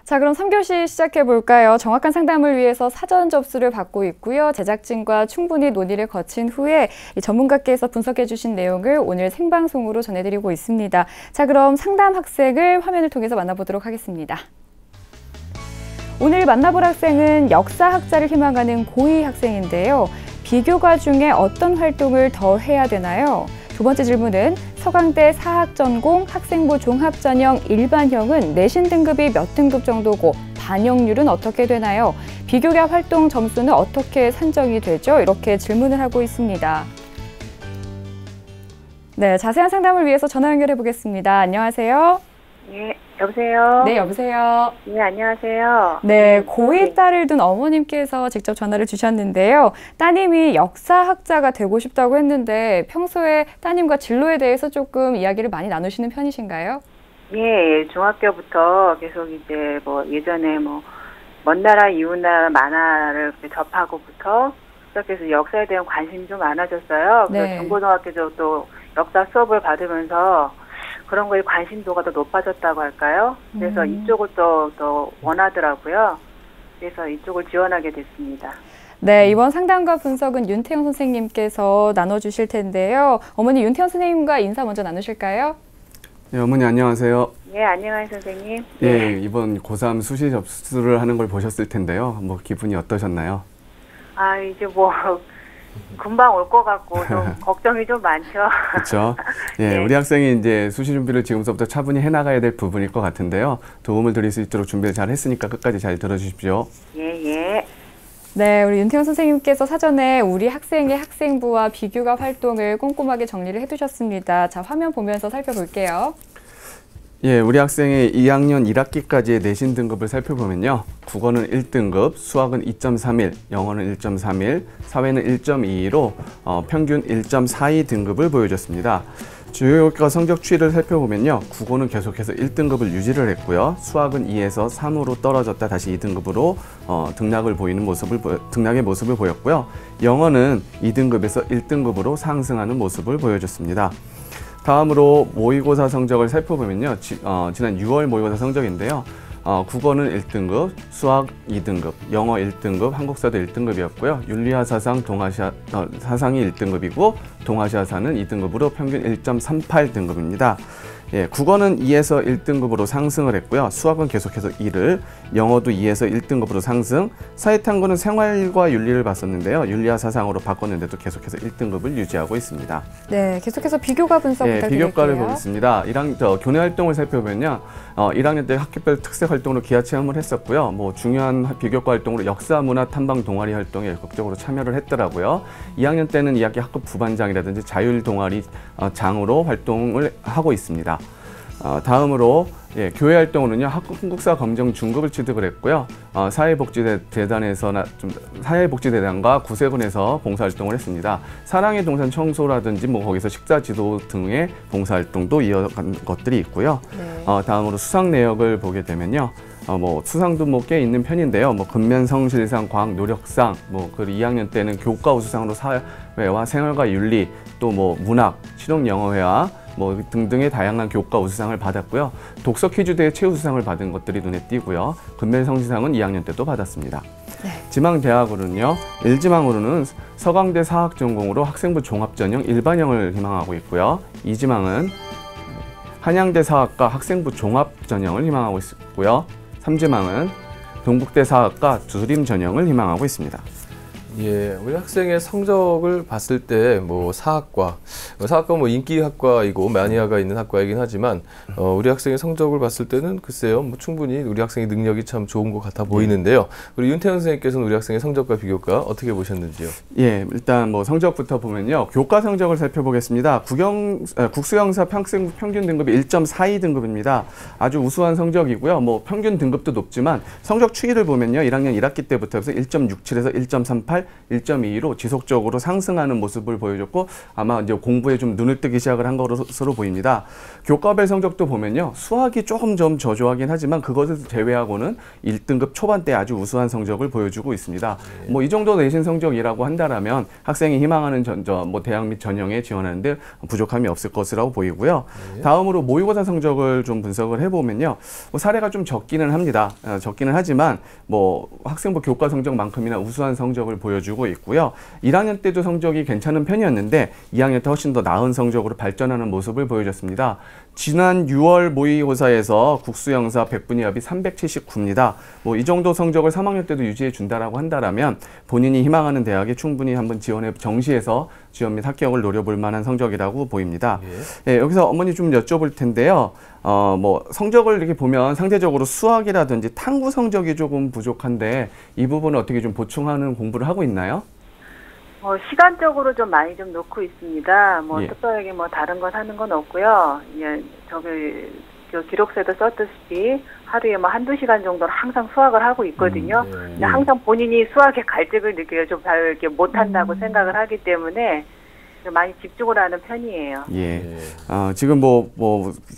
자, 그럼 3교시 시작해 볼까요? 정확한 상담을 위해서 사전 접수를 받고 있고요. 제작진과 충분히 논의를 거친 후에 이 전문가께서 분석해 주신 내용을 오늘 생방송으로 전해드리고 있습니다. 자, 그럼 상담 학생을 화면을 통해서 만나보도록 하겠습니다. 오늘 만나볼 학생은 역사학자를 희망하는 고2 학생인데요. 비교과 중에 어떤 활동을 더 해야 되나요? 두 번째 질문은 서강대 사학전공 학생부 종합전형 일반형은 내신 등급이 몇 등급 정도고 반영률은 어떻게 되나요? 비교과 활동 점수는 어떻게 산정이 되죠? 이렇게 질문을 하고 있습니다. 네, 자세한 상담을 위해서 전화 연결해 보겠습니다. 안녕하세요. 네, 여보세요? 네, 여보세요. 네, 안녕하세요. 네, 고2 딸을 둔 어머님께서 직접 전화를 주셨는데요. 따님이 역사학자가 되고 싶다고 했는데 평소에 따님과 진로에 대해서 조금 이야기를 많이 나누시는 편이신가요? 예, 중학교부터 계속 이제 예전에 먼 나라, 이웃 나라 만화를 접하고부터 시작해서 역사에 대한 관심이 좀 많아졌어요. 그래서 네. 중고등학교도 또 역사 수업을 받으면서 그런 거에 관심도가 더 높아졌다고 할까요? 그래서 이쪽을 더 원하더라고요. 그래서 이쪽을 지원하게 됐습니다. 네, 이번 상담과 분석은 윤태영 선생님께서 나눠주실 텐데요. 어머니 윤태영 선생님과 인사 먼저 나누실까요? 네, 어머니 안녕하세요. 네, 안녕하세요 선생님. 예, 이번 고3 수시 접수를 하는 걸 보셨을 텐데요. 기분이 어떠셨나요? 아, 이제 금방 올 것 같고 좀 걱정이 좀 많죠. 그렇죠. 예, 네. 우리 학생이 이제 수시 준비를 지금부터 차분히 해나가야 될 부분일 것 같은데요. 도움을 드릴 수 있도록 준비를 잘 했으니까 끝까지 잘 들어주십시오. 예, 예. 네, 우리 윤태영 선생님께서 사전에 우리 학생의 학생부와 비교과 활동을 꼼꼼하게 정리를 해두셨습니다. 자, 화면 보면서 살펴볼게요. 예, 우리 학생의 2학년 1학기까지의 내신 등급을 살펴보면요. 국어는 1등급, 수학은 2.31, 영어는 1.31, 사회는 1.22로 평균 1.42 등급을 보여줬습니다. 주요 교과 성적 추이를 살펴보면요. 국어는 계속해서 1등급을 유지를 했고요. 수학은 2에서 3으로 떨어졌다 다시 2등급으로 등락의 모습을 보였고요. 영어는 2등급에서 1등급으로 상승하는 모습을 보여줬습니다. 다음으로 모의고사 성적을 살펴보면요. 지난 6월 모의고사 성적인데요. 국어는 1등급, 수학 2등급, 영어 1등급, 한국사도 1등급이었고요. 윤리와 사상, 사상이 1등급이고 동아시아사는 2등급으로 평균 1.38 등급입니다. 예, 국어는 2에서 1등급으로 상승을 했고요. 수학은 계속해서 2를, 영어도 2에서 1등급으로 상승, 사회탐구는 생활과 윤리를 봤었는데요. 윤리와 사상으로 바꿨는데도 계속해서 1등급을 유지하고 있습니다. 네, 계속해서 비교과 분석 부탁드릴게요. 비교과를 보겠습니다. 교내 활동을 살펴보면요. 1학년 때 학교별 특색 활동으로 기하 체험을 했었고요. 중요한 비교과 활동으로 역사, 문화, 탐방, 동아리 활동에 적극적으로 참여를 했더라고요. 2학년 때는 2학기 학급 부반장이라든지 자율 동아리 장으로 활동을 하고 있습니다. 다음으로 교회 활동으로는요. 학급 한국사 검정 중급을 취득을 했고요. 사회복지대단과 구세군에서 봉사활동을 했습니다. 사랑의 동산 청소라든지 거기서 식사 지도 등의 봉사활동도 이어간 것들이 있고요. 네. 다음으로 수상 내역을 보게 되면요. 수상도 꽤 있는 편인데요. 근면성실상, 과학 노력상, 그리고 2학년 때는 교과 우수상으로 사회와 생활과 윤리, 또 문학, 실용영어회화 등등의 다양한 교과 우수상을 받았고요. 독서 퀴즈 대회 최우수상을 받은 것들이 눈에 띄고요. 근면성실상은 2학년 때도 받았습니다. 네. 지망대학으로는요. 1지망으로는 서강대 사학전공으로 학생부 종합전형 일반형을 희망하고 있고요. 2지망은 한양대 사학과 학생부 종합전형을 희망하고 있고요. 3지망은 동국대 사학과 두림 전형을 희망하고 있습니다. 예, 우리 학생의 성적을 봤을 때 사학과 인기학과이고 마니아가 있는 학과이긴 하지만 우리 학생의 성적을 봤을 때는 글쎄요, 충분히 우리 학생의 능력이 참 좋은 것 같아 보이는데요. 우리 윤태영 선생님께서는 우리 학생의 성적과 비교과 어떻게 보셨는지요? 예, 일단 성적부터 보면요. 교과 성적을 살펴보겠습니다. 국수영사 평균 등급이 1.42 등급입니다. 아주 우수한 성적이고요. 평균 등급도 높지만 성적 추이를 보면요. 1학년 1학기 때부터 해서 1.67에서 1.38, 1.22로 지속적으로 상승하는 모습을 보여줬고 아마 이제 공부에 좀 눈을 뜨기 시작을 한 것으로 보입니다. 교과별 성적도 보면요. 수학이 조금 좀 저조하긴 하지만 그것을 제외하고는 1등급 초반대 아주 우수한 성적을 보여주고 있습니다. 뭐 이 정도 내신 성적이라고 한다라면 학생이 희망하는 뭐 대학 및 전형에 지원하는데 부족함이 없을 것이라고 보이고요. 다음으로 모의고사 성적을 좀 분석을 해보면요. 뭐 사례가 좀 적기는 합니다. 적기는 하지만 뭐 학생부 교과 성적만큼이나 우수한 성적을 보여주고 있고요. 1학년 때도 성적이 괜찮은 편이었는데 2학년 때 훨씬 더 나은 성적으로 발전하는 모습을 보여줬습니다. 지난 6월 모의고사에서 국수영사 100분위 합이 379입니다. 뭐 이 정도 성적을 3학년 때도 유지해 준다라고 한다라면 본인이 희망하는 대학에 충분히 한번 지원해 정시에서 지원 및 합격을 노려볼 만한 성적이라고 보입니다. 여기서 어머니 좀 여쭤볼 텐데요. 뭐 성적을 이렇게 보면 상대적으로 수학이라든지 탐구 성적이 조금 부족한데 이 부분을 어떻게 좀 보충하는 공부를 하고 있나요? 시간적으로 좀 많이 좀 놓고 있습니다. 뭐 예. 특별하게 뭐 다른 것 하는 건 없고요. 예, 저 기록서에도 썼듯이 하루에 뭐 한두 시간 정도는 항상 수학을 하고 있거든요. 근데 항상 본인이 수학에 갈증을 느껴요. 좀 잘 이렇게 못한다고 생각을 하기 때문에 좀 많이 집중을 하는 편이에요. 예. 지금 뭐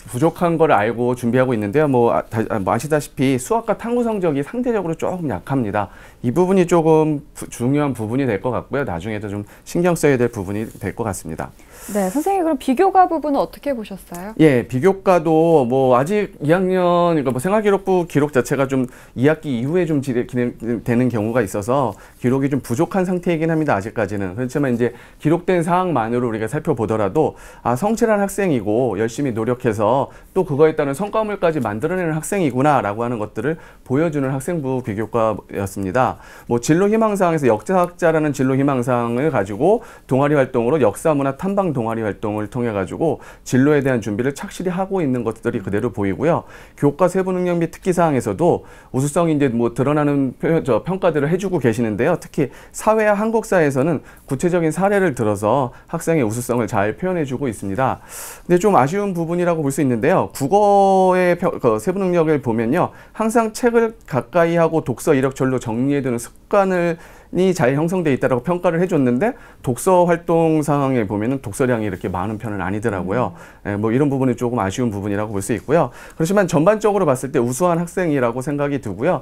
부족한 걸 알고 준비하고 있는데요. 뭐 아시다시피 수학과 탐구 성적이 상대적으로 조금 약합니다. 이 부분이 조금 중요한 부분이 될 것 같고요. 나중에도 좀 신경 써야 될 부분이 될 것 같습니다. 네, 선생님 그럼 비교과 부분은 어떻게 보셨어요? 예, 비교과도 뭐 아직 2학년, 그러니까 뭐 생활기록부 기록 자체가 좀 2학기 이후에 좀 진행되는 경우가 있어서 기록이 좀 부족한 상태이긴 합니다. 아직까지는. 그렇지만 이제 기록된 사항만으로 우리가 살펴보더라도 성실한 학생이고 열심히 노력해서 또 그거에 따른 성과물까지 만들어내는 학생이구나라고 하는 것들을 보여주는 학생부 비교과였습니다. 뭐 진로 희망사항에서 역사학자라는 진로 희망사항을 가지고 동아리 활동으로 역사문화 탐방 동아리 활동을 통해 가지고 진로에 대한 준비를 착실히 하고 있는 것들이 그대로 보이고요. 교과 세부 능력 및 특기 사항에서도 우수성이 이제 뭐 드러나는 평가들을 해주고 계시는데요. 특히 사회와 한국사에서는 구체적인 사례를 들어서 학생의 우수성을 잘 표현해주고 있습니다. 근데 좀 아쉬운 부분이라고 볼 수 있는데요. 국어의 세부 능력을 보면요, 항상 책을 가까이 하고 독서 이력절로 정리해두는 습관을 잘 형성되어 있다고 평가를 해줬는데 독서 활동 상황에 보면은 독서량이 이렇게 많은 편은 아니더라고요. 뭐 이런 부분이 조금 아쉬운 부분이라고 볼 수 있고요. 그렇지만 전반적으로 봤을 때 우수한 학생이라고 생각이 들고요.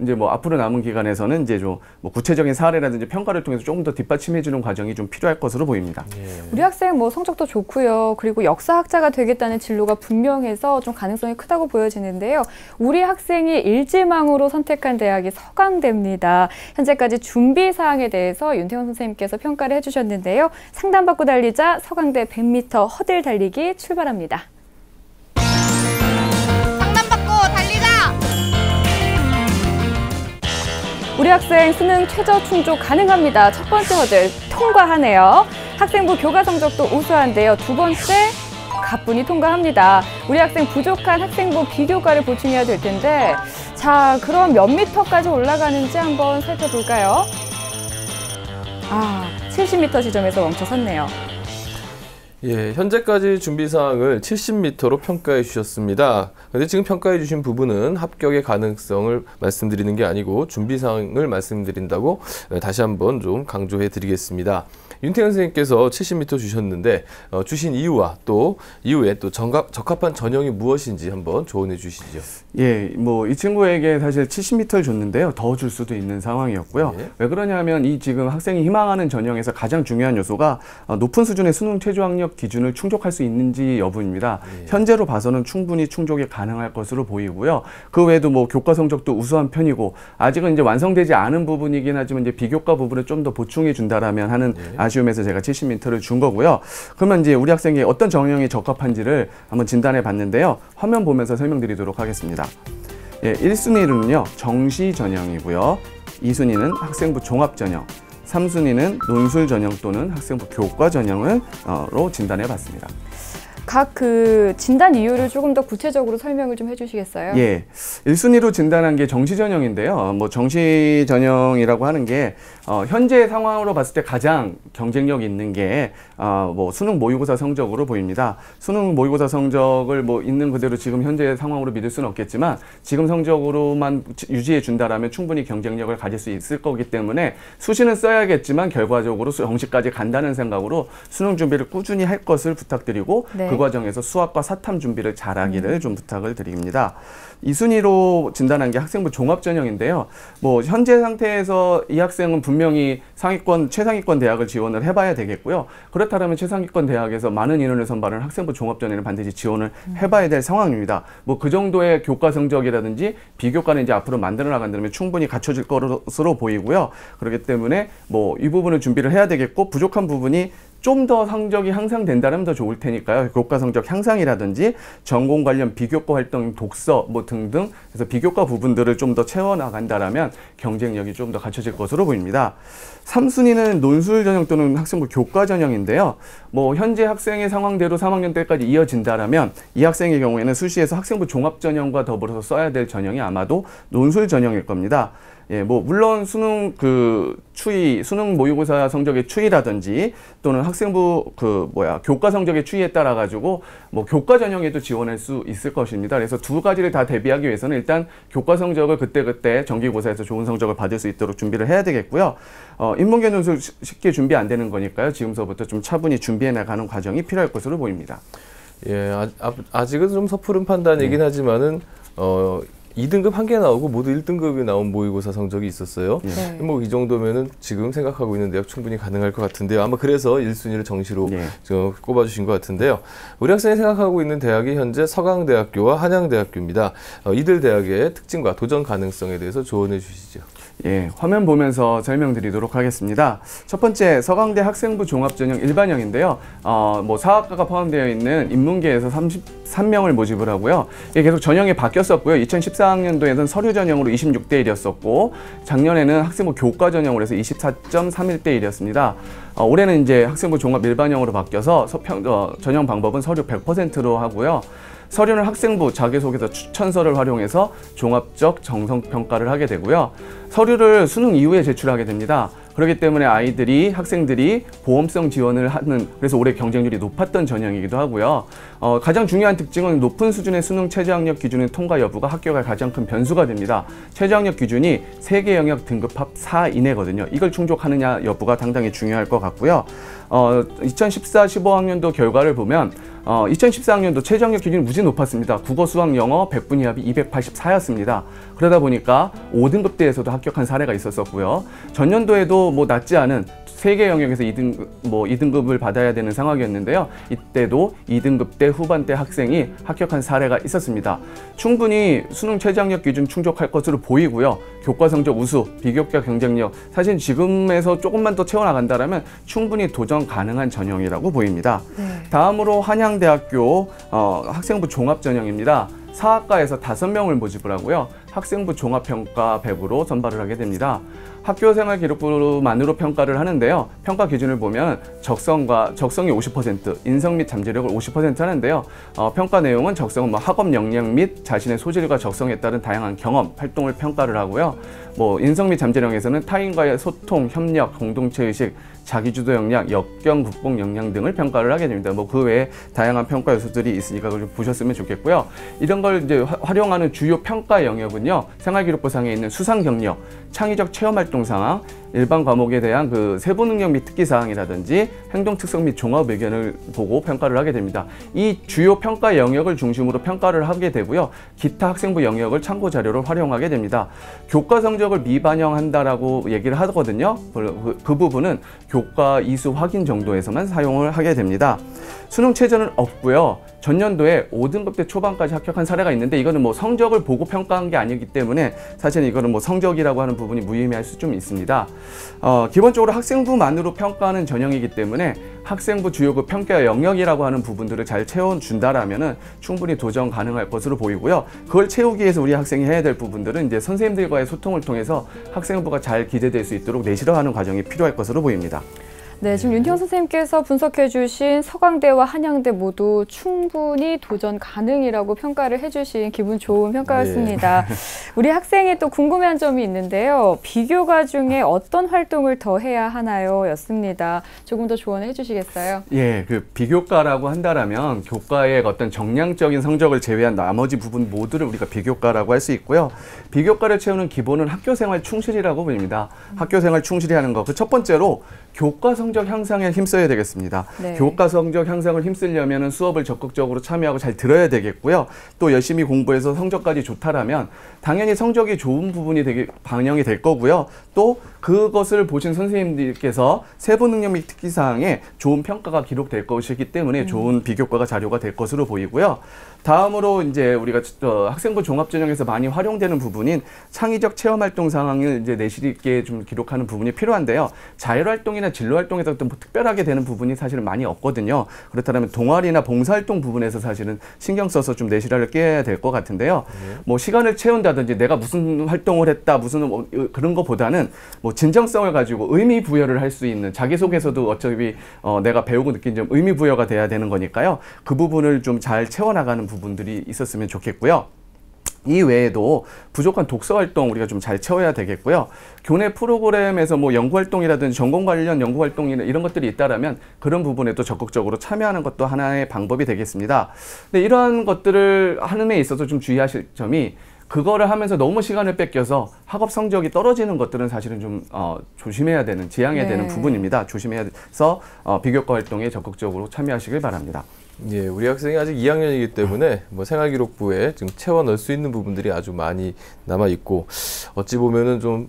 이제 뭐 앞으로 남은 기간에서는 이제 좀 뭐 구체적인 사례라든지 평가를 통해서 조금 더 뒷받침해주는 과정이 좀 필요할 것으로 보입니다. 우리 학생 뭐 성적도 좋고요. 그리고 역사학자가 되겠다는 진로가 분명해서 좀 가능성이 크다고 보여지는데요. 우리 학생이 일지망으로 선택한 대학이 서강대입니다. 현재까지 준비 사항에 대해서 윤태원 선생님께서 평가를 해주셨는데요. 상담받고 달리자 서강대 100m 허들 달리기 출발합니다. 상담받고 달리자! 우리 학생 수능 최저 충족 가능합니다. 첫 번째 허들 통과하네요. 학생부 교과 성적도 우수한데요. 두 번째 가뿐히 통과합니다. 우리 학생 부족한 학생부 비교과를 보충해야 될 텐데 자, 그럼 몇 미터까지 올라가는지 한번 살펴볼까요? 70m 지점에서 멈춰섰네요. 예, 현재까지 준비 사항을 70m로 평가해 주셨습니다. 근데 지금 평가해 주신 부분은 합격의 가능성을 말씀드리는 게 아니고 준비 사항을 말씀드린다고 다시 한번 좀 강조해 드리겠습니다. 윤태현 선생님께서 70m 주셨는데 주신 이유와 또 이후에 또 적합한 전형이 무엇인지 한번 조언해 주시죠. 예, 뭐 이 친구에게 사실 70m를 줬는데요. 더 줄 수도 있는 상황이었고요. 예. 왜 그러냐면 이 지금 학생이 희망하는 전형에서 가장 중요한 요소가 높은 수준의 수능 최저 학력 기준을 충족할 수 있는지 여부입니다. 예. 현재로 봐서는 충분히 충족이 가능할 것으로 보이고요. 그 외에도 뭐 교과 성적도 우수한 편이고 아직은 이제 완성되지 않은 부분이긴 하지만 이제 비교과 부분을 좀 더 보충해 준다라면 하는 아쉬움에서 제가 70m를 준 거고요. 그러면 이제 우리 학생이 어떤 전형이 적합한지를 한번 진단해 봤는데요. 화면 보면서 설명드리도록 하겠습니다. 예, 1순위는요, 정시 전형이고요. 2순위는 학생부 종합 전형, 3순위는 논술 전형 또는 학생부 교과 전형으로 진단해 봤습니다. 각 그 진단 이유를 조금 더 구체적으로 설명을 좀 해주시겠어요? 예, 1순위로 진단한 게 정시 전형인데요. 뭐 정시 전형이라고 하는 게 현재 상황으로 봤을 때 가장 경쟁력 있는 게 뭐 수능 모의고사 성적으로 보입니다. 수능 모의고사 성적을 뭐 있는 그대로 지금 현재 상황으로 믿을 수는 없겠지만 지금 성적으로만 유지해 준다라면 충분히 경쟁력을 가질 수 있을 거기 때문에 수시는 써야겠지만 결과적으로 정시까지 간다는 생각으로 수능 준비를 꾸준히 할 것을 부탁드리고 네. 그 과정에서 수학과 사탐 준비를 잘하기를 좀 부탁을 드립니다. 2순위로 진단한 게 학생부 종합전형인데요. 뭐 현재 상태에서 이 학생은 분명히 상위권, 최상위권 대학을 지원을 해봐야 되겠고요. 그렇다면 최상위권 대학에서 많은 인원을 선발하는 학생부 종합전형에는 반드시 지원을 해봐야 될 상황입니다. 뭐 그 정도의 교과 성적이라든지 비교과는 이제 앞으로 만들어 나간다면 충분히 갖춰질 것으로 보이고요. 그렇기 때문에 뭐 이 부분을 준비를 해야 되겠고 부족한 부분이 좀 더 성적이 향상된다면 더 좋을 테니까요. 교과 성적 향상이라든지 전공 관련 비교과 활동, 독서 뭐 등등 그래서 비교과 부분들을 좀 더 채워나간다면 경쟁력이 좀 더 갖춰질 것으로 보입니다. 3순위는 논술 전형 또는 학생부 교과 전형인데요. 뭐 현재 학생의 상황대로 3학년 때까지 이어진다라면 이 학생의 경우에는 수시에서 학생부 종합 전형과 더불어서 써야 될 전형이 아마도 논술 전형일 겁니다. 예, 뭐 물론 수능 수능 모의고사 성적의 추이라든지 또는 학생부 교과 성적의 추이에 따라 가지고 뭐 교과 전형에도 지원할 수 있을 것입니다. 그래서 두 가지를 다 대비하기 위해서는 일단 교과 성적을 그때 정기고사에서 좋은 성적을 받을 수 있도록 준비를 해야 되겠고요. 인문계 논술 쉽게 준비 안 되는 거니까요. 지금서부터 좀 차분히 준비해 나가는 과정이 필요할 것으로 보입니다. 예, 아직은 좀 섣부른 판단이긴 하지만은 2등급 한 개 나오고 모두 1등급이 나온 모의고사 성적이 있었어요. 네. 뭐 이 정도면은 지금 생각하고 있는 대학 충분히 가능할 것 같은데요. 아마 그래서 1순위를 정시로 꼽아주신 것 같은데요. 우리 학생이 생각하고 있는 대학이 현재 서강대학교와 한양대학교입니다. 이들 대학의 특징과 도전 가능성에 대해서 조언해 주시죠. 예, 화면 보면서 설명드리도록 하겠습니다. 첫 번째, 서강대 학생부 종합전형 일반형인데요. 뭐 사학과가 포함되어 있는 인문계에서 33명을 모집을 하고요. 이게 계속 전형이 바뀌었었고요. 2014학년도에는 서류 전형으로 26대 1이었었고 작년에는 학생부 교과 전형으로 해서 24.31대 1이었습니다. 올해는 이제 학생부 종합 일반형으로 바뀌어서 전형 방법은 서류 100%로 하고요. 서류는 학생부 자기소개서 추천서를 활용해서 종합적 정성평가를 하게 되고요. 서류를 수능 이후에 제출하게 됩니다. 그렇기 때문에 학생들이 보험성 지원을 하는, 그래서 올해 경쟁률이 높았던 전형이기도 하고요. 가장 중요한 특징은 높은 수준의 수능 최저학력 기준의 통과 여부가 합격의 가장 큰 변수가 됩니다. 최저학력 기준이 3개 영역 등급합 4 이내거든요. 이걸 충족하느냐 여부가 상당히 중요할 것 같고요. 2014-15학년도 결과를 보면 2014학년도 최저학력 기준이 무지 높았습니다. 국어, 수학, 영어 100분 이하비 284였습니다. 그러다 보니까 5등급대에서도 합격한 사례가 있었었고요. 전년도에도 뭐 낮지 않은 3개 영역에서 2등급을 받아야 되는 상황이었는데요. 이때도 2등급대 후반대 학생이 합격한 사례가 있었습니다. 충분히 수능 최저학력 기준 충족할 것으로 보이고요. 교과 성적 우수, 비교과 경쟁력, 사실 지금에서 조금만 더 채워나간다면 충분히 도전 가능한 전형이라고 보입니다. 다음으로 한양대학교 학생부 종합전형입니다. 사학과에서 5명을 모집을 하고요. 학생부 종합평가 100으로 선발을 하게 됩니다. 학교생활 기록부만으로 평가를 하는데요. 평가 기준을 보면 적성이 50%, 인성 및 잠재력을 50% 하는데요. 평가 내용은 적성은 뭐 학업 역량 및 자신의 소질과 적성에 따른 다양한 경험, 활동을 평가를 하고요. 뭐 인성 및 잠재력에서는 타인과의 소통, 협력, 공동체의식, 자기주도 역량, 역경 극복 역량 등을 평가를 하게 됩니다. 뭐 그 외에 다양한 평가 요소들이 있으니까 그걸 좀 보셨으면 좋겠고요. 이런 걸 이제 활용하는 주요 평가 영역은요. 생활기록부상에 있는 수상 경력, 창의적 체험 활동 상황, 일반 과목에 대한 그 세부 능력 및 특기 사항이라든지 행동 특성 및 종합 의견을 보고 평가를 하게 됩니다. 이 주요 평가 영역을 중심으로 평가를 하게 되고요. 기타 학생부 영역을 참고 자료로 활용하게 됩니다. 교과 성적을 미반영한다라고 얘기를 하거든요. 그 부분은 교과 이수 확인 정도에서만 사용을 하게 됩니다. 수능 최저는 없고요. 전년도에 5등급대 초반까지 합격한 사례가 있는데 이거는 뭐 성적을 보고 평가한 게 아니기 때문에 사실 이거는 뭐 성적이라고 하는 부분이 무의미할 수 좀 있습니다. 기본적으로 학생부만으로 평가하는 전형이기 때문에 학생부 주요 그 평가 영역이라고 하는 부분들을 잘 채워준다라면은 충분히 도전 가능할 것으로 보이고요. 그걸 채우기 위해서 우리 학생이 해야 될 부분들은 이제 선생님들과의 소통을 통해서 학생부가 잘 기대될 수 있도록 내실화하는 과정이 필요할 것으로 보입니다. 네, 지금 윤희영 선생님께서 분석해 주신 서강대와 한양대 모두 충분히 도전 가능이라고 평가를 해주신 기분 좋은 평가였습니다. 네. 우리 학생이 또 궁금해한 점이 있는데요. 비교과 중에 어떤 활동을 더 해야 하나요? 였습니다. 조금 더 조언해 주시겠어요? 예, 그 비교과라고 한다라면 교과의 어떤 정량적인 성적을 제외한 나머지 부분 모두를 우리가 비교과라고 할 수 있고요. 비교과를 채우는 기본은 학교생활 충실이라고 보입니다. 학교생활 충실히 하는 거. 그 첫 번째로 교과 성적 향상에 힘써야 되겠습니다. 네. 교과 성적 향상을 힘쓰려면 수업을 적극적으로 참여하고 잘 들어야 되겠고요. 또 열심히 공부해서 성적까지 좋다라면 당연히 성적이 좋은 부분이 되게 반영이 될 거고요. 또 그것을 보신 선생님들께서 세부 능력 및 특기사항에 좋은 평가가 기록될 것이기 때문에 좋은 비교과가 자료가 될 것으로 보이고요. 다음으로 이제 우리가 학생부 종합전형에서 많이 활용되는 부분인 창의적 체험활동 상황을 이제 내실 있게 좀 기록하는 부분이 필요한데요. 자율활동이나 진로활동에서 또 특별하게 되는 부분이 사실은 많이 없거든요. 그렇다면 동아리나 봉사활동 부분에서 사실은 신경 써서 좀 내실화를 깨야 될 것 같은데요. 뭐 시간을 채운다든지 내가 무슨 활동을 했다, 무슨 그런 것보다는 뭐 진정성을 가지고 의미 부여를 할 수 있는 자기소개서도 어차피 내가 배우고 느낀 점 의미 부여가 돼야 되는 거니까요. 그 부분을 좀 잘 채워나가는 부분들이 있었으면 좋겠고요. 이 외에도 부족한 독서 활동 우리가 좀 잘 채워야 되겠고요. 교내 프로그램에서 뭐 연구활동이라든지 전공 관련 연구활동이나 이런 것들이 있다라면 그런 부분에도 적극적으로 참여하는 것도 하나의 방법이 되겠습니다. 근데 이러한 것들을 하는 데 있어서 좀 주의하실 점이 그거를 하면서 너무 시간을 뺏겨서 학업 성적이 떨어지는 것들은 사실은 좀 조심해야 되는, 지양해야 되는 부분입니다. 조심해서 비교과 활동에 적극적으로 참여하시길 바랍니다. 예, 우리 학생이 아직 2학년이기 때문에 뭐 생활기록부에 지금 채워 넣을 수 있는 부분들이 아주 많이 남아 있고 어찌 보면은 좀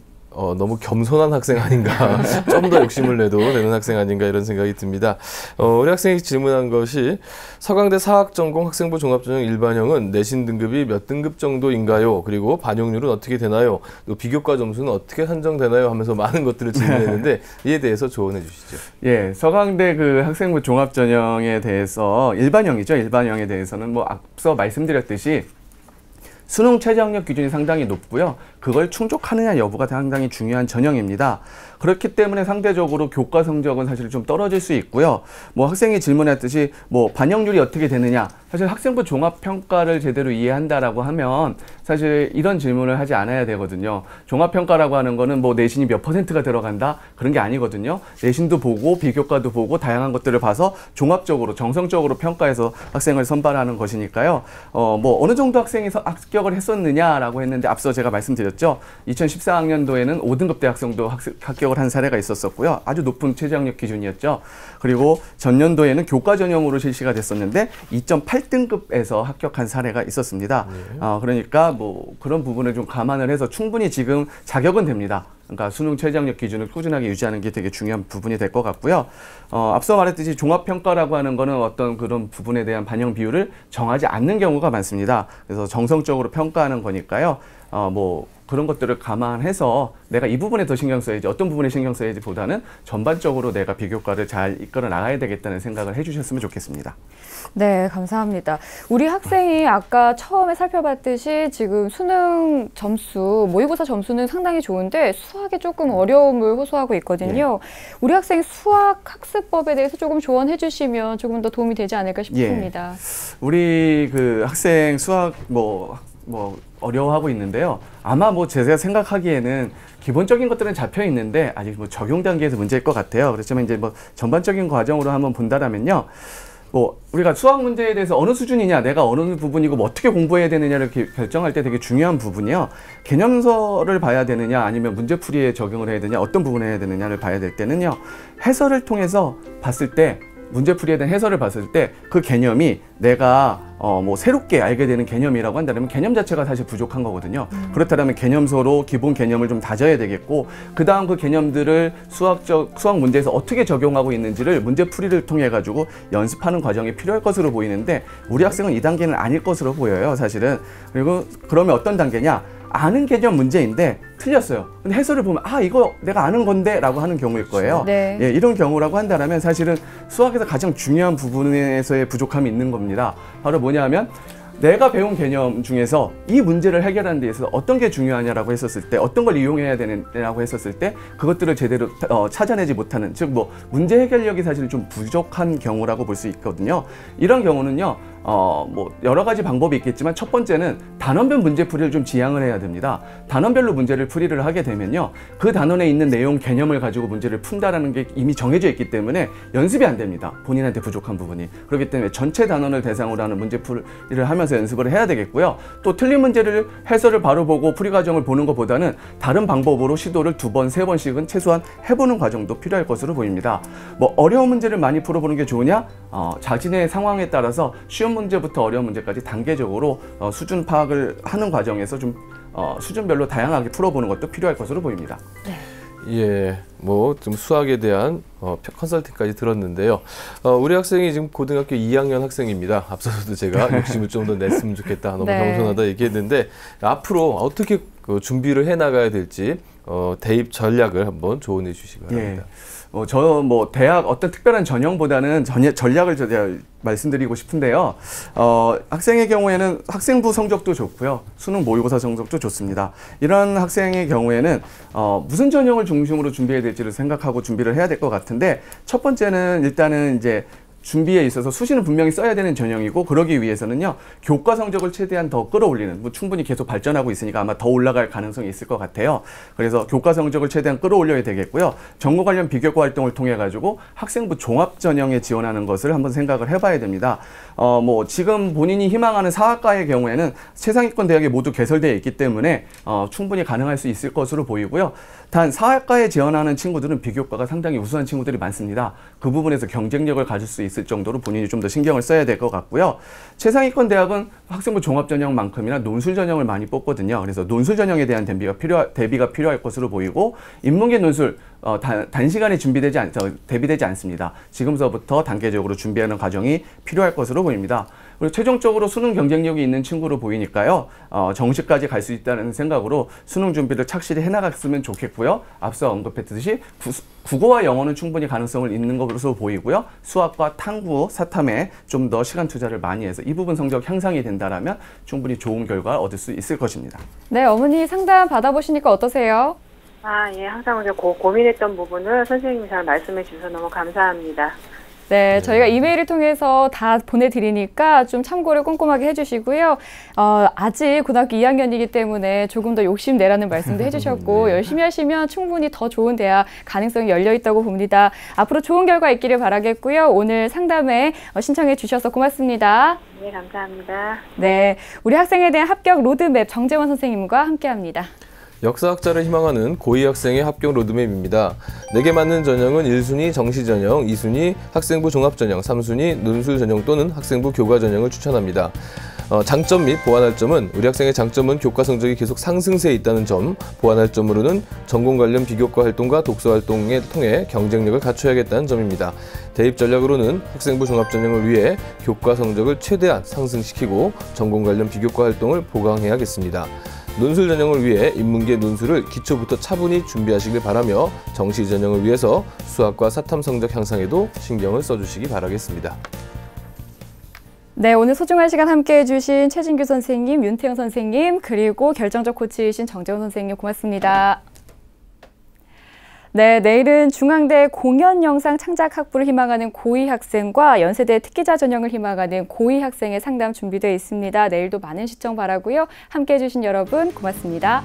너무 겸손한 학생 아닌가, 좀 더 욕심을 내도 되는 학생 아닌가 이런 생각이 듭니다. 우리 학생이 질문한 것이 서강대 사학전공 학생부 종합전형 일반형은 내신 등급이 몇 등급 정도인가요? 그리고 반영률은 어떻게 되나요? 또 비교과 점수는 어떻게 한정되나요? 하면서 많은 것들을 질문했는데 이에 대해서 조언해 주시죠. 예, 서강대 그 학생부 종합전형에 대해서 일반형이죠. 일반형에 대해서는 뭐 앞서 말씀드렸듯이 수능 최저학력 기준이 상당히 높고요. 그걸 충족하느냐 여부가 상당히 중요한 전형입니다. 그렇기 때문에 상대적으로 교과 성적은 사실 좀 떨어질 수 있고요. 뭐 학생이 질문했듯이 뭐 반영률이 어떻게 되느냐. 사실 학생부 종합평가를 제대로 이해한다라고 하면 사실 이런 질문을 하지 않아야 되거든요. 종합평가라고 하는 거는 뭐 내신이 몇 %가 들어간다 그런 게 아니거든요. 내신도 보고 비교과도 보고 다양한 것들을 봐서 종합적으로 정성적으로 평가해서 학생을 선발하는 것이니까요. 뭐 어느 정도 학생이 합격을 했었느냐라고 했는데 앞서 제가 말씀드렸죠. 2014학년도에는 5등급 대학생도 합격을 한 사례가 있었었고요. 아주 높은 최저학력 기준이었죠. 그리고 전년도에는 교과 전형으로 실시가 됐었는데 2.8등급에서 합격한 사례가 있었습니다. 그러니까 뭐 그런 부분을 좀 감안을 해서 충분히 지금 자격은 됩니다. 그러니까 수능 최저학력 기준을 꾸준하게 유지하는 게 되게 중요한 부분이 될 것 같고요. 앞서 말했듯이 종합평가라고 하는 거는 어떤 그런 부분에 대한 반영 비율을 정하지 않는 경우가 많습니다. 그래서 정성적으로 평가하는 거니까요. 뭐 그런 것들을 감안해서 내가 이 부분에 더 신경 써야지 어떤 부분에 신경 써야지 보다는 전반적으로 내가 비교과를 잘 이끌어 나가야 되겠다는 생각을 해주셨으면 좋겠습니다. 네, 감사합니다. 우리 학생이 아까 처음에 살펴봤듯이 지금 수능 점수, 모의고사 점수는 상당히 좋은데 수학에 조금 어려움을 호소하고 있거든요. 예. 우리 학생 수학 학습법에 대해서 조금 조언해 주시면 조금 더 도움이 되지 않을까 싶습니다. 예. 우리 그 학생 수학 뭐 어려워하고 있는데요. 아마 뭐 제가 생각하기에는 기본적인 것들은 잡혀 있는데 아직 뭐 적용 단계에서 문제일 것 같아요. 그렇지만 이제 뭐 전반적인 과정으로 한번 본다라면요. 뭐 우리가 수학 문제에 대해서 어느 수준이냐, 내가 어느 부분이고 뭐 어떻게 공부해야 되느냐를 결정할 때 되게 중요한 부분이요. 개념서를 봐야 되느냐, 아니면 문제풀이에 적용을 해야 되느냐, 어떤 부분을 해야 되느냐를 봐야 될 때는요. 해설을 통해서 봤을 때 문제풀이에 대한 해설을 봤을 때 그 개념이 내가 뭐 새롭게 알게 되는 개념이라고 한다면 개념 자체가 사실 부족한 거거든요. 그렇다면 개념서로 기본 개념을 좀 다져야 되겠고 그 다음 그 개념들을 수학 문제에서 어떻게 적용하고 있는지를 문제풀이를 통해 가지고 연습하는 과정이 필요할 것으로 보이는데 우리 학생은 이 단계는 아닐 것으로 보여요, 사실은. 그리고 그러면 어떤 단계냐? 아는 개념 문제인데 틀렸어요. 근데 해설을 보면 아 이거 내가 아는 건데 라고 하는 경우일 거예요. 네. 예, 이런 경우라고 한다면 사실은 수학에서 가장 중요한 부분에서의 부족함이 있는 겁니다. 바로 뭐냐 하면 내가 배운 개념 중에서 이 문제를 해결하는 데 있어서 어떤 게 중요하냐라고 했었을 때, 어떤 걸 이용해야 되냐고 했었을 때 그것들을 제대로 찾아내지 못하는, 즉 뭐 문제 해결력이 사실 좀 부족한 경우라고 볼 수 있거든요. 이런 경우는요, 뭐 여러 가지 방법이 있겠지만 첫 번째는 단원별 문제풀이를 좀 지향을 해야 됩니다. 단원별로 문제를 풀이를 하게 되면요, 그 단원에 있는 내용 개념을 가지고 문제를 푼다라는 게 이미 정해져 있기 때문에 연습이 안 됩니다. 본인한테 부족한 부분이. 그렇기 때문에 전체 단원을 대상으로 하는 문제풀이를 하면서 연습을 해야 되겠고요. 또 틀린 문제를 해설을 바로 보고 풀이 과정을 보는 것보다는 다른 방법으로 시도를 2번, 3번씩은 최소한 해보는 과정도 필요할 것으로 보입니다. 뭐 어려운 문제를 많이 풀어보는 게 좋으냐? 자신의 상황에 따라서 쉬운 문제부터 어려운 문제까지 단계적으로 수준 파악을 하는 과정에서 좀 수준별로 다양하게 풀어보는 것도 필요할 것으로 보입니다. 네. 예, 뭐 좀 수학에 대한 컨설팅까지 들었는데요. 우리 학생이 지금 고등학교 2학년 학생입니다. 앞서서도 제가 욕심을 좀 더 냈으면 좋겠다, 너무 네. 겸손하다 얘기했는데, 앞으로 어떻게 준비를 해 나가야 될지 대입 전략을 한번 조언해 주시기 바랍니다. 저 뭐 대학 어떤 특별한 전형보다는 전략을 제가 말씀드리고 싶은데요. 학생의 경우에는 학생부 성적도 좋고요. 수능 모의고사 성적도 좋습니다. 이런 학생의 경우에는 무슨 전형을 중심으로 준비해야 될지를 생각하고 준비를 해야 될 것 같은데, 첫 번째는 일단은 이제 준비에 있어서 수시는 분명히 써야 되는 전형이고, 그러기 위해서는요, 교과 성적을 최대한 더 끌어올리는, 뭐 충분히 계속 발전하고 있으니까 아마 더 올라갈 가능성이 있을 것 같아요. 그래서 교과 성적을 최대한 끌어올려야 되겠고요. 전공 관련 비교과 활동을 통해 가지고 학생부 종합 전형에 지원하는 것을 한번 생각을 해봐야 됩니다. 뭐 지금 본인이 희망하는 사학과의 경우에는 최상위권 대학에 모두 개설되어 있기 때문에 충분히 가능할 수 있을 것으로 보이고요. 단 사학과에 지원하는 친구들은 비교과가 상당히 우수한 친구들이 많습니다. 그 부분에서 경쟁력을 가질 수 있을 정도로 본인이 좀 더 신경을 써야 될 것 같고요. 최상위권 대학은 학생부 종합 전형만큼이나 논술 전형을 많이 뽑거든요. 그래서 논술 전형에 대한 대비가 필요할 것으로 보이고, 인문계 논술 단시간에 대비되지 않습니다. 지금서부터 단계적으로 준비하는 과정이 필요할 것으로 보입니다. 그리고 최종적으로 수능 경쟁력이 있는 친구로 보이니까요, 정시까지 갈 수 있다는 생각으로 수능 준비를 착실히 해나갔으면 좋겠고요. 앞서 언급했듯이 국어와 영어는 충분히 가능성을 있는 것으로 보이고요. 수학과 탐구, 사탐에 좀 더 시간 투자를 많이 해서 이 부분 성적 향상이 된다라면 충분히 좋은 결과 얻을 수 있을 것입니다. 네, 어머니 상담 받아보시니까 어떠세요? 예, 항상 이제 고민했던 부분을 선생님이 잘 말씀해 주셔서 너무 감사합니다. 네, 저희가 이메일을 통해서 다 보내드리니까 좀 참고를 꼼꼼하게 해주시고요. 아직 고등학교 2학년이기 때문에 조금 더 욕심내라는 말씀도 해주셨고, 네. 열심히 하시면 충분히 더 좋은 대학 가능성이 열려있다고 봅니다. 앞으로 좋은 결과 있기를 바라겠고요. 오늘 상담에 신청해 주셔서 고맙습니다. 네, 감사합니다. 네, 우리 학생에 대한 합격 로드맵 정재원 선생님과 함께합니다. 역사학자를 희망하는 고2 학생의 합격 로드맵입니다. 4개 맞는 전형은 1순위 정시 전형, 2순위 학생부 종합 전형, 3순위 논술 전형 또는 학생부 교과 전형을 추천합니다. 장점 및 보완할 점은, 우리 학생의 장점은 교과 성적이 계속 상승세에 있다는 점, 보완할 점으로는 전공 관련 비교과 활동과 독서 활동을 통해 경쟁력을 갖춰야겠다는 점입니다. 대입 전략으로는 학생부 종합 전형을 위해 교과 성적을 최대한 상승시키고 전공 관련 비교과 활동을 보강해야겠습니다. 논술 전형을 위해 인문계 논술을 기초부터 차분히 준비하시길 바라며, 정시 전형을 위해서 수학과 사탐 성적 향상에도 신경을 써주시기 바라겠습니다. 네, 오늘 소중한 시간 함께해 주신 최진규 선생님, 윤태영 선생님, 그리고 결정적 코치이신 정재원 선생님 고맙습니다. 네, 내일은 중앙대 공연영상 창작 학부를 희망하는 고2 학생과 연세대 특기자 전형을 희망하는 고2 학생의 상담 준비되어 있습니다. 내일도 많은 시청 바라고요. 함께해 주신 여러분 고맙습니다.